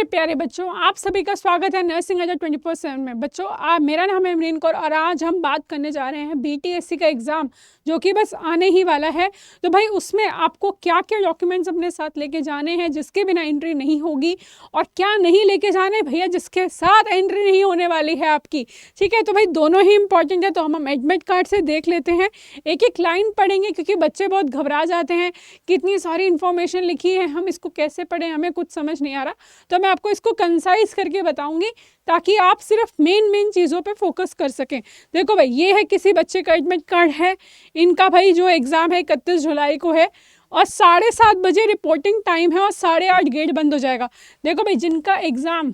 मेरे प्यारे बच्चों, आप सभी का स्वागत है नर्सिंग अड्डा 24/7 में। बच्चों, मेरा नाम है अमरीन कौर और आज हम बात करने जा रहे हैं बीटीएससी का एग्ज़ाम जो कि बस आने ही वाला है। तो भाई उसमें आपको क्या क्या डॉक्यूमेंट्स अपने साथ लेके जाने हैं जिसके बिना एंट्री नहीं होगी, और क्या नहीं लेके जाने भैया जिसके साथ एंट्री नहीं होने वाली है आपकी। ठीक है, तो भाई दोनों ही इंपॉर्टेंट है। तो हम एडमिट कार्ड से देख लेते हैं, एक एक लाइन पढ़ेंगे क्योंकि बच्चे बहुत घबरा जाते हैं, कितनी सारी इन्फॉर्मेशन लिखी है, हम इसको कैसे पढ़ें, हमें कुछ समझ नहीं आ रहा। तो मैं आपको इसको कंसाइज करके बताऊंगी ताकि आप सिर्फ मेन चीज़ों पे फोकस कर सकें। देखो भाई, ये है किसी बच्चे का एडमिट कार्ड है, इनका भाई जो एग्ज़ाम है 31 जुलाई को है और 7:30 बजे रिपोर्टिंग टाइम है और 8:30 गेट बंद हो जाएगा। देखो भाई, जिनका एग्ज़ाम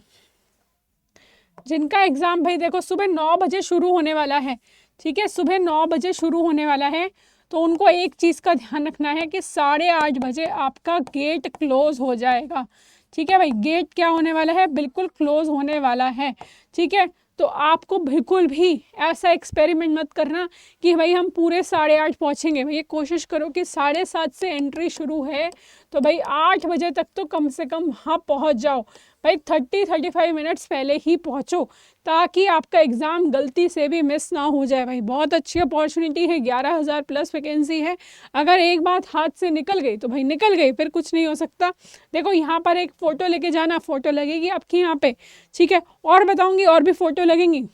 भाई देखो सुबह 9 बजे शुरू होने वाला है। ठीक है, सुबह 9 बजे शुरू होने वाला है, तो उनको एक चीज़ का ध्यान रखना है कि 8:30 बजे आपका गेट क्लोज़ हो जाएगा। ठीक है भाई, गेट क्या होने वाला है, बिल्कुल क्लोज होने वाला है। ठीक है, तो आपको बिल्कुल भी ऐसा एक्सपेरिमेंट मत करना कि भाई हम पूरे 8:30 पहुँचेंगे। भैया कोशिश करो कि 7:30 से एंट्री शुरू है तो भाई 8 बजे तक तो कम से कम वहाँ पहुँच जाओ। भाई 30-35 मिनट्स पहले ही पहुँचो ताकि आपका एग्ज़ाम गलती से भी मिस ना हो जाए। भाई बहुत अच्छी अपॉर्चुनिटी है, 11,000 प्लस वैकेंसी है। अगर एक बात हाथ से निकल गई तो भाई निकल गई, फिर कुछ नहीं हो सकता। देखो यहाँ पर एक फ़ोटो लेके जाना, फ़ोटो लगेगी आपकी यहाँ पे। ठीक है, और बताऊँगी और भी फ़ोटो लगेंगी।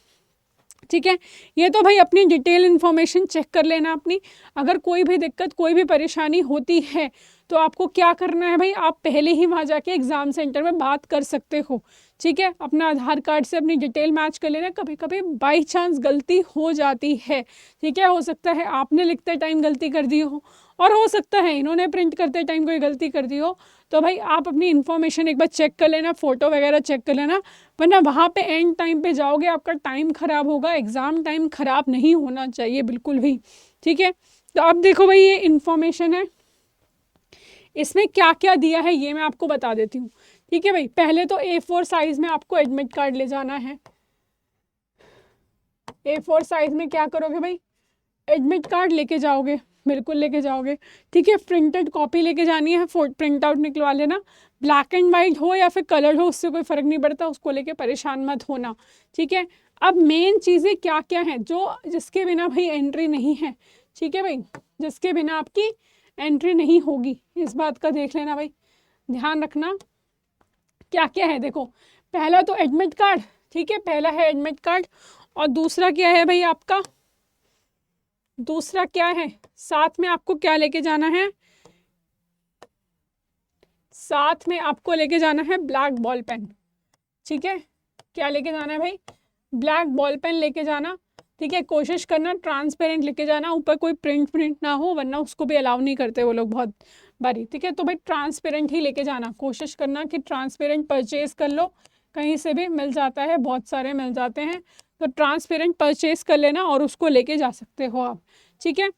ठीक है, ये तो भाई अपनी डिटेल इन्फॉर्मेशन चेक कर लेना अपनी। अगर कोई भी दिक्कत, कोई भी परेशानी होती है तो आपको क्या करना है भाई, आप पहले ही वहाँ जाके एग्ज़ाम सेंटर में बात कर सकते हो। ठीक है, अपना आधार कार्ड से अपनी डिटेल मैच कर लेना। कभी कभी बाई चांस गलती हो जाती है। ठीक है, हो सकता है आपने लिखते टाइम गलती कर दी हो और हो सकता है इन्होंने प्रिंट करते टाइम कोई गलती कर दी हो। तो भाई आप अपनी इन्फॉर्मेशन एक बार चेक कर लेना, फ़ोटो वगैरह चेक कर लेना, वरना वहाँ पे एंड टाइम पे जाओगे आपका टाइम ख़राब होगा। एग्ज़ाम टाइम ख़राब नहीं होना चाहिए बिल्कुल भी। ठीक है, तो अब देखो भाई ये इन्फॉर्मेशन है, इसमें क्या क्या दिया है ये मैं आपको बता देती हूँ। ठीक है भाई, पहले तो A4 साइज़ में आपको एडमिट कार्ड ले जाना है। A4 साइज़ में क्या करोगे भाई, एडमिट कार्ड लेके जाओगे, बिल्कुल लेके जाओगे। ठीक है, प्रिंटेड कॉपी लेके जानी है, प्रिंट आउट निकलवा लेना। ब्लैक एंड वाइट हो या फिर कलर हो, उससे कोई फ़र्क नहीं पड़ता, उसको लेके परेशान मत होना। ठीक है, अब मेन चीज़ें क्या क्या हैं जो जिसके बिना भाई एंट्री नहीं है। ठीक है भाई, जिसके बिना आपकी एंट्री नहीं होगी, इस बात का देख लेना भाई, ध्यान रखना क्या क्या है। देखो पहला तो एडमिट कार्ड। ठीक है, पहला है एडमिट कार्ड, और दूसरा क्या है भाई आपका, दूसरा क्या है, साथ में आपको क्या लेके जाना है, साथ में आपको लेके जाना है ब्लैक बॉल पेन। ठीक है, क्या लेके जाना है भाई, ब्लैक बॉल पेन लेके जाना। ठीक है, कोशिश करना ट्रांसपेरेंट लेके जाना, ऊपर कोई प्रिंट ना हो, वरना उसको भी अलाउ नहीं करते वो लोग बहुत बारी। ठीक है, तो भाई ट्रांसपेरेंट ही लेके जाना, कोशिश करना कि ट्रांसपेरेंट परचेज कर लो, कहीं से भी मिल जाता है, बहुत सारे मिल जाते हैं, तो ट्रांसपेरेंट परचेज कर लेना और उसको लेके जा सकते हो आप। ठीक है,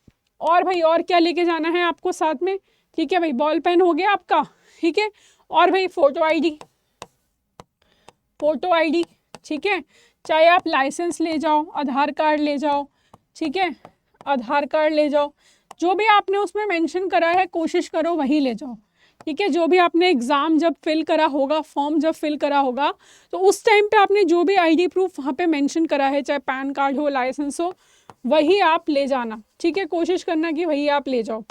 और भाई और क्या लेके जाना है आपको साथ में। ठीक है भाई, बॉल पेन हो गया आपका। ठीक है, और भाई फ़ोटो आईडी, फ़ोटो आईडी। ठीक है, चाहे आप लाइसेंस ले जाओ, आधार कार्ड ले जाओ। ठीक है, आधार कार्ड ले जाओ, जो भी आपने उसमें मेंशन करा है कोशिश करो वही ले जाओ। ठीक है, जो भी आपने एग्ज़ाम जब फिल करा होगा, फॉर्म जब फिल करा होगा, तो उस टाइम पे आपने जो भी आईडी प्रूफ वहाँ पे मेंशन करा है, चाहे पैन कार्ड हो, लाइसेंस हो, वही आप ले जाना। ठीक है, कोशिश करना कि वही आप ले जाओ।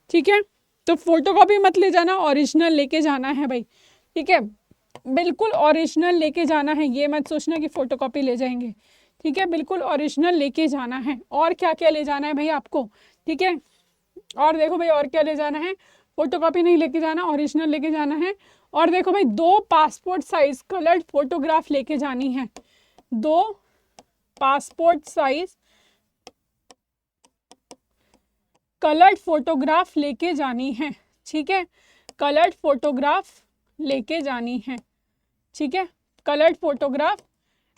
ठीक है, तो फोटोकॉपी मत ले जाना, ओरिजिनल लेके जाना है भाई। ठीक है, बिल्कुल ओरिजिनल लेके जाना है, ये मत सोचना कि फ़ोटोकॉपी ले जाएंगे। ठीक है, बिल्कुल ओरिजिनल लेके जाना है। और क्या क्या ले जाना है भाई आपको। ठीक है, और देखो भाई और क्या ले जाना है, फ़ोटोकॉपी नहीं लेके जाना, ओरिजिनल लेके जाना है। और देखो भाई 2 पासपोर्ट साइज़ कलर्ड फोटोग्राफ लेके जानी है, 2 पासपोर्ट साइज़ कलर्ड फोटोग्राफ लेके जानी है। ठीक है, कलर्ड फोटोग्राफ लेके जानी है। ठीक है, कलर्ड फोटोग्राफ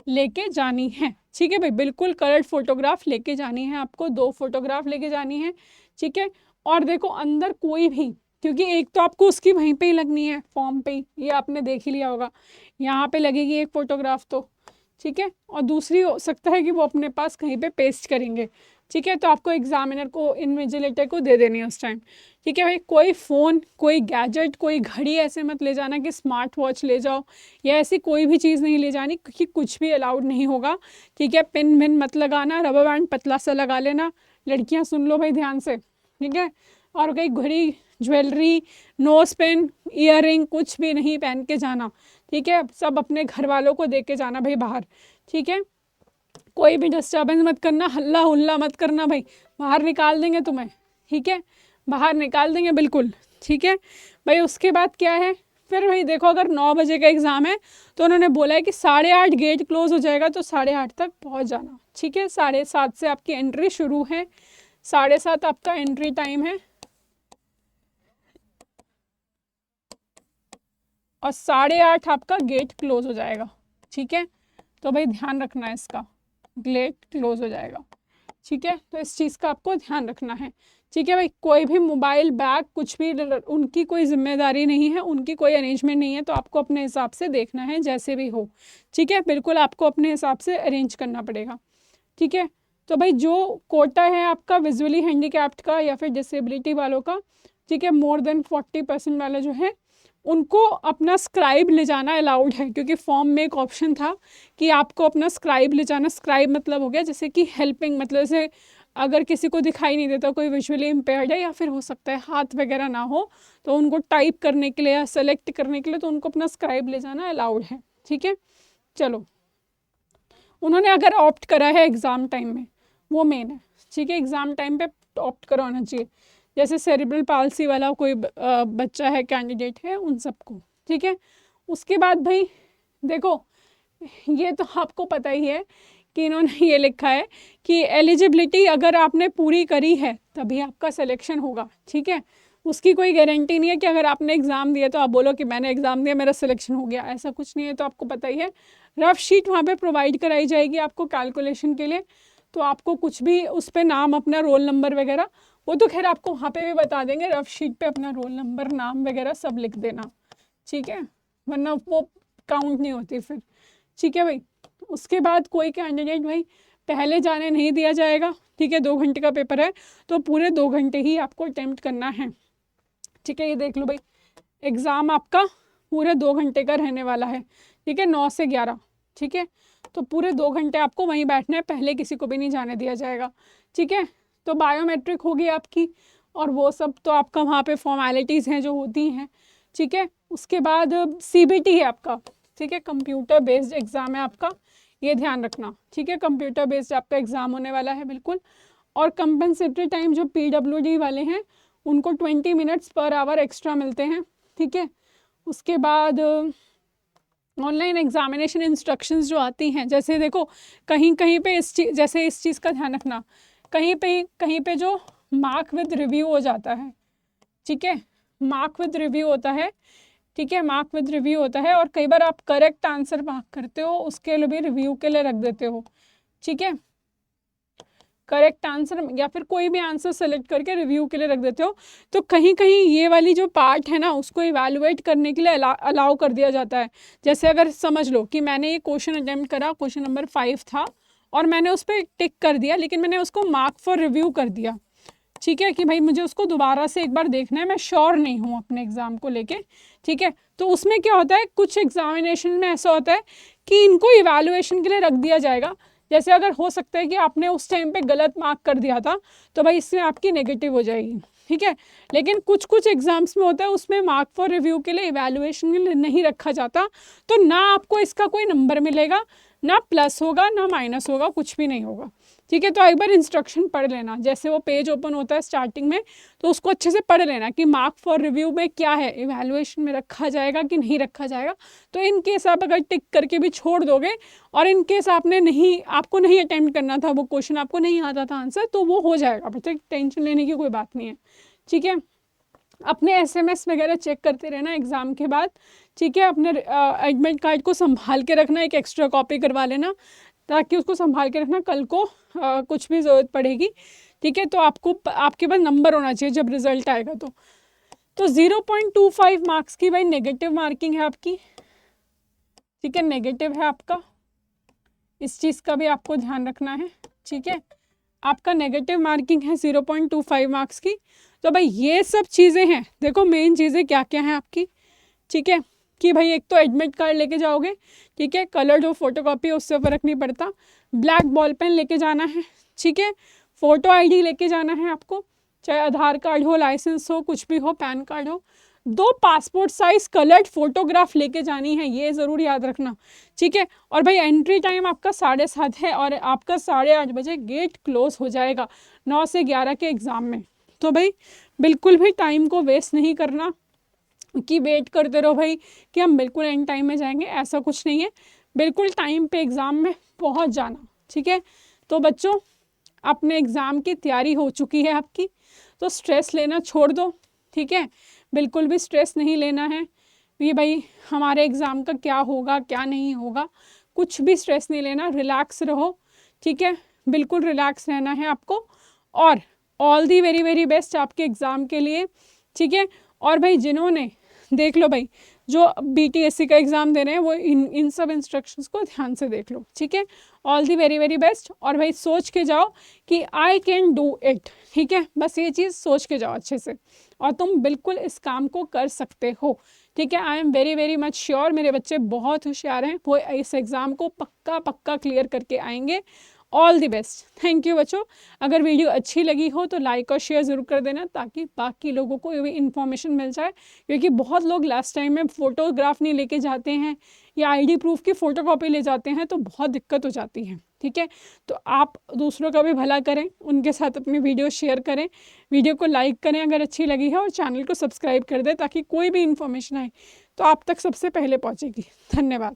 लेके जानी है। ठीक है भाई, बिल्कुल कलर्ड फोटोग्राफ लेके जानी है आपको, 2 फोटोग्राफ लेके जानी है। ठीक है, और देखो अंदर कोई भी, क्योंकि एक तो आपको उसकी वहीं पे ही लगनी है, फॉर्म पे ही, ये आपने देख ही लिया होगा, यहाँ पे लगेगी एक फ़ोटोग्राफ तो। ठीक है, और दूसरी हो सकता है कि वो अपने पास कहीं पे पेस्ट करेंगे, ठीक है, तो आपको एग्जामिनर को, इन्विजिलेटर को दे देनी है उस टाइम। ठीक है भाई, कोई फ़ोन, कोई गैजेट, कोई घड़ी ऐसे मत ले जाना कि स्मार्ट वॉच ले जाओ, या ऐसी कोई भी चीज़ नहीं ले जानी, क्योंकि कुछ भी अलाउड नहीं होगा। ठीक है, पिन विन मत लगाना, रबर बैंड पतला सा लगा लेना। लड़कियां सुन लो भाई ध्यान से, ठीक है। और कहीं घड़ी, ज्वेलरी, नोज पेन, ईयरिंग कुछ भी नहीं पहन के जाना। ठीक है, सब अपने घर वालों को दे के जाना भाई बाहर। ठीक है, कोई भी डिस्टर्बेंस मत करना, हल्ला हुल्ला मत करना भाई, बाहर निकाल देंगे तुम्हें। ठीक है, बाहर निकाल देंगे बिल्कुल। ठीक है भाई, उसके बाद क्या है फिर भाई, देखो अगर 9 बजे का एग्ज़ाम है तो उन्होंने बोला है कि 8:30 गेट क्लोज हो जाएगा, तो 8:30 तक पहुंच जाना। ठीक है, 7:30 से आपकी एंट्री शुरू है, 7:30 आपका एंट्री टाइम है, और 8:30 आपका गेट क्लोज हो जाएगा। ठीक है, तो भाई ध्यान रखना है इसका, गेट क्लोज हो जाएगा। ठीक है, तो इस चीज़ का आपको ध्यान रखना है। ठीक है भाई, कोई भी मोबाइल, बैग, कुछ भी उनकी कोई जिम्मेदारी नहीं है, उनकी कोई अरेंजमेंट नहीं है, तो आपको अपने हिसाब से देखना है जैसे भी हो। ठीक है, बिल्कुल आपको अपने हिसाब से अरेंज करना पड़ेगा। ठीक है, तो भाई जो कोटा है आपका विजुअली हैंडीकैप्ड का या फिर डिसेबिलिटी वालों का, ठीक है, मोर देन 40% वाले जो है उनको अपना स्क्राइब ले जाना अलाउड है, क्योंकि फॉर्म में एक ऑप्शन था कि आपको अपना स्क्राइब ले जाना। स्क्राइब मतलब हो गया जैसे कि हेल्पिंग, मतलब जैसे अगर किसी को दिखाई नहीं देता, कोई विजुअली इम्पेयर्ड है या फिर हो सकता है हाथ वगैरह ना हो, तो उनको टाइप करने के लिए या सेलेक्ट करने के लिए तो उनको अपना स्क्राइब ले जाना अलाउड है। ठीक है, चलो, उन्होंने अगर ऑप्ट करा है एग्ज़ाम टाइम में, वो मेन है। ठीक है, एग्ज़ाम टाइम पे ऑप्ट कराना चाहिए, जैसे सेरिब्रल पाल्सी वाला कोई बच्चा है, कैंडिडेट है, उन सबको। ठीक है, उसके बाद भाई देखो, ये तो आपको पता ही है कि इन्होंने ये लिखा है कि एलिजिबिलिटी अगर आपने पूरी करी है तभी आपका सिलेक्शन होगा। ठीक है, उसकी कोई गारंटी नहीं है कि अगर आपने एग्ज़ाम दिया तो आप बोलो कि मैंने एग्ज़ाम दिया मेरा सिलेक्शन हो गया, ऐसा कुछ नहीं है। तो आपको पता ही है, रफ शीट वहाँ पे प्रोवाइड कराई जाएगी आपको कैलकुलेशन के लिए, तो आपको कुछ भी उस पर नाम, अपना रोल नंबर वगैरह, वो तो खैर आपको वहाँ पे भी बता देंगे, रफ शीट पे अपना रोल नंबर, नाम वगैरह सब लिख देना। ठीक है, वरना वो काउंट नहीं होती फिर। ठीक है भाई, उसके बाद कोई कैंडिडेट भाई पहले जाने नहीं दिया जाएगा। ठीक है, 2 घंटे का पेपर है तो पूरे 2 घंटे ही आपको अटेम्प्ट करना है। ठीक है, ये देख लो भाई, एग्ज़ाम आपका पूरे 2 घंटे का रहने वाला है। ठीक है, 9 से 11। ठीक है, तो पूरे 2 घंटे आपको वहीं बैठना है, पहले किसी को भी नहीं जाने दिया जाएगा। ठीक है, तो बायोमेट्रिक होगी आपकी, और वो सब तो आपका वहाँ पे फॉर्मेलिटीज़ हैं जो होती हैं। ठीक है, उसके बाद CBT है आपका। ठीक है, कंप्यूटर बेस्ड एग्ज़ाम है आपका, ये ध्यान रखना। ठीक है, कंप्यूटर बेस्ड आपका एग्ज़ाम होने वाला है बिल्कुल। और कंपनसेटरी टाइम जो PWD वाले हैं उनको 20 मिनट्स पर आवर एक्स्ट्रा मिलते हैं। ठीक है, उसके बाद ऑनलाइन एग्जामिनेशन इंस्ट्रक्शंस जो आती हैं, जैसे देखो कहीं कहीं पे जैसे इस चीज़ का ध्यान रखना, कहीं पे जो मार्क विद रिव्यू हो जाता है। ठीक है, मार्क विद रिव्यू होता है। ठीक है, मार्क विद रिव्यू होता है, और कई बार आप करेक्ट आंसर मार्क करते हो, उसके लिए भी रिव्यू के लिए रख देते हो। ठीक है, करेक्ट आंसर या फिर कोई भी आंसर सेलेक्ट करके रिव्यू के लिए रख देते हो, तो कहीं कहीं ये वाली जो पार्ट है ना, उसको इवैल्यूएट करने के लिए अलाउ कर दिया जाता है। जैसे अगर समझ लो कि मैंने ये क्वेश्चन अटेम्प्ट करा, क्वेश्चन नंबर 5 था, और मैंने उस पर टिक कर दिया, लेकिन मैंने उसको मार्क फॉर रिव्यू कर दिया। ठीक है, कि भाई मुझे उसको दोबारा से एक बार देखना है, मैं श्योर नहीं हूँ अपने एग्ज़ाम को लेके। ठीक है, तो उसमें क्या होता है, कुछ एग्जामिनेशन में ऐसा होता है कि इनको इवैल्यूएशन के लिए रख दिया जाएगा। जैसे अगर हो सकता है कि आपने उस टाइम पे गलत मार्क कर दिया था, तो भाई इसमें आपकी नेगेटिव हो जाएगी। ठीक है, लेकिन कुछ कुछ एग्जाम्स में होता है उसमें मार्क फॉर रिव्यू के लिए, इवैल्यूएशन के लिए नहीं रखा जाता, तो ना आपको इसका कोई नंबर मिलेगा, ना प्लस होगा ना माइनस होगा, कुछ भी नहीं होगा। ठीक है, तो एक बार इंस्ट्रक्शन पढ़ लेना, जैसे वो पेज ओपन होता है स्टार्टिंग में, तो उसको अच्छे से पढ़ लेना कि मार्क फॉर रिव्यू में क्या है, इवैल्यूएशन में रखा जाएगा कि नहीं रखा जाएगा। तो इन केस आप अगर टिक करके भी छोड़ दोगे, और इन केस आपको नहीं अटेम्प्ट करना था वो क्वेश्चन, आपको नहीं आता था आंसर, तो वो हो जाएगा, बच्चे टेंशन लेने की कोई बात नहीं है। ठीक है, अपने SMS वगैरह चेक करते रहना एग्ज़ाम के बाद। ठीक है, अपने एडमिट कार्ड को संभाल के रखना, एक एक्स्ट्रा कॉपी करवा लेना, ताकि उसको संभाल के रखना, कल को कुछ भी ज़रूरत पड़ेगी। ठीक है, तो आपके पास नंबर होना चाहिए जब रिज़ल्ट आएगा। तो 0.25 मार्क्स की भाई नेगेटिव मार्किंग है आपकी। ठीक है, नेगेटिव है आपका, इस चीज़ का भी आपको ध्यान रखना है। ठीक है, आपका नेगेटिव मार्किंग है 0.25 मार्क्स की। तो भाई ये सब चीज़ें हैं, देखो मेन चीज़ें क्या क्या हैं आपकी, ठीक है, कि भाई एक तो एडमिट कार्ड लेके जाओगे, ठीक है, कलर जो फोटोकॉपी है उससे फ़र्क नहीं पड़ता, ब्लैक बॉल पेन लेके जाना है, ठीक है, फ़ोटो आईडी लेके जाना है आपको, चाहे आधार कार्ड हो, लाइसेंस हो, कुछ भी हो, पैन कार्ड हो, 2 पासपोर्ट साइज कलर्ड फोटोग्राफ लेके जानी है, ये ज़रूर याद रखना, ठीक है। और भाई एंट्री टाइम आपका 7:30 है और आपका 8:30 बजे गेट क्लोज हो जाएगा 9 से 11 के एग्ज़ाम में। तो भाई बिल्कुल भी टाइम को वेस्ट नहीं करना कि वेट करते रहो भाई कि हम बिल्कुल एंड टाइम में जाएंगे, ऐसा कुछ नहीं है, बिल्कुल टाइम पे एग्ज़ाम में पहुंच जाना, ठीक है। तो बच्चों अपने एग्ज़ाम की तैयारी हो चुकी है आपकी, तो स्ट्रेस लेना छोड़ दो, ठीक है, बिल्कुल भी स्ट्रेस नहीं लेना है ये भाई हमारे एग्ज़ाम का क्या होगा क्या नहीं होगा, कुछ भी स्ट्रेस नहीं लेना, रिलैक्स रहो, ठीक है, बिल्कुल रिलैक्स रहना है आपको। और all the very very best आपके एग्ज़ाम के लिए, ठीक है। और भाई जिन्होंने देख लो भाई जो BTSC का एग्ज़ाम दे रहे हैं वो इन सब इंस्ट्रक्शंस को ध्यान से देख लो, ठीक है। All the very very best. और भाई सोच के जाओ कि आई कैन डू इट, ठीक है, बस ये चीज़ सोच के जाओ अच्छे से और तुम बिल्कुल इस काम को कर सकते हो, ठीक है। I am very very much sure मेरे बच्चे बहुत होशियार हैं, वो इस एग्ज़ाम को पक्का पक्का क्लियर करके आएंगे। All the best. Thank you बच्चों। अगर वीडियो अच्छी लगी हो तो लाइक और शेयर ज़रूर कर देना ताकि बाकी लोगों को भी इन्फॉर्मेशन मिल जाए, क्योंकि बहुत लोग लास्ट टाइम में फ़ोटोग्राफ नहीं लेके जाते हैं या ID प्रूफ की फ़ोटोकॉपी ले जाते हैं तो बहुत दिक्कत हो जाती है, ठीक है। तो आप दूसरों का भी भला करें, उनके साथ अपनी वीडियो शेयर करें, वीडियो को लाइक करें अगर अच्छी लगी है और चैनल को सब्सक्राइब कर दें ताकि कोई भी इन्फॉर्मेशन आए तो आप तक सबसे पहले पहुँचेगी। धन्यवाद।